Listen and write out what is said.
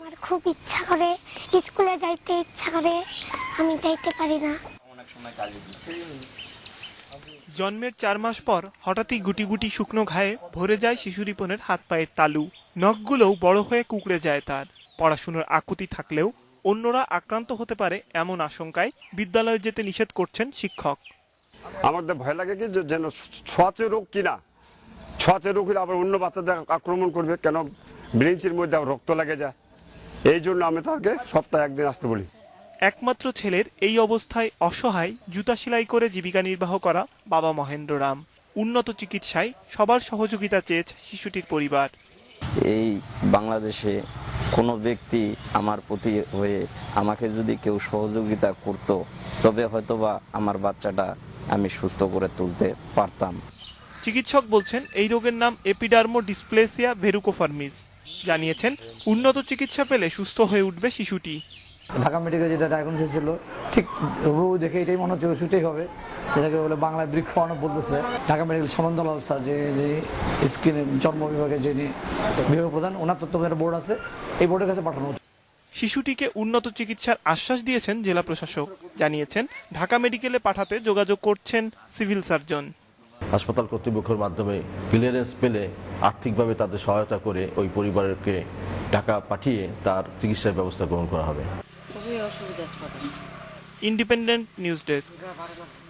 আমার খুব ইচ্ছা করে, স্কুলে যাইতে ইচ্ছা করে, আমি যাইতে পারি না। জন্মের 4 মাস পর হঠাৎই গুটি গুটি শুকনো ঘায়ে ভরে যায় শিশু রিপনের হাত পায়ের তালু। নখগুলোও বড় হয়ে কুঁকড়ে যায় তার। পড়াশোনার আকুতি থাকলেও অন্যরা আক্রান্ত হতে পারে এমন আশঙ্কায় বিদ্যালয়ে যেতে নিষেধ করছেন শিক্ষক। আমাদের ভয় লাগে কি যেন ছোঁয়াচে রোগ কিনা, ছোঁয়াচে রোগ হলে আবার অন্য বাচ্চাদের আক্রমণ করবে, কেন ব্রেঞ্চের মধ্যে রক্ত লাগে যায়। এই জন্য আমি তাকে সপ্তাহে একদিন আসতে বলি। একমাত্র ছেলের এই অবস্থায় অসহায় জুতা সেলাই করে জীবিকা নির্বাহ করা বাবা মহেন্দ্র রাম। উন্নত চিকিৎসায় সবার সহযোগিতা চেয়েছে শিশুটির পরিবার। এই বাংলাদেশে কোনো ব্যক্তি আমার প্রতি হয়ে আমাকে যদি কেউ সহযোগিতা করত, তবে হয়তোবা আমার বাচ্চাটা আমি সুস্থ করে তুলতে পারতাম। চিকিৎসক বলছেন এই রোগের নাম এপিডার্মোডিসপ্লেসিয়া ভেরুকোফার্মিস। জানিয়েছেন উন্নত চিকিৎসা পেলে সুস্থ হয়ে উঠবে শিশুটি। ঢাকা মেডিকেল যেটা ডায়াগনোসিস ছিল, ঠিক হুবহু দেখে এটাই মনে হচ্ছে ওষুধটাই হবে, যেটাকে বলে বাংলায় বৃক্ষ অনেক বলতেছে। ঢাকা মেডিকেল সমন্দলাল স্যার, যে স্কিন জন্ম বিভাগে যিনি বিভাগ প্রধান, ওনার তত্ত্বাবধানে বোর্ড আছে, এই বোর্ডের কাছে পাঠানো হচ্ছে। শিশুটিকে উন্নত চিকিৎসার আশ্বাস দিয়েছেন জেলা প্রশাসক। জানিয়েছেন ঢাকা মেডিকেলে পাঠাতে যোগাযোগ করছেন সিভিল সার্জন। হাসপাতাল কর্তৃপক্ষের মাধ্যমে ক্লিয়ারেন্স পেলে আর্থিকভাবে তাদের সহায়তা করে ওই পরিবারকে টাকা পাঠিয়ে তার চিকিৎসার ব্যবস্থা গ্রহণ করা হবে। Independent news desk.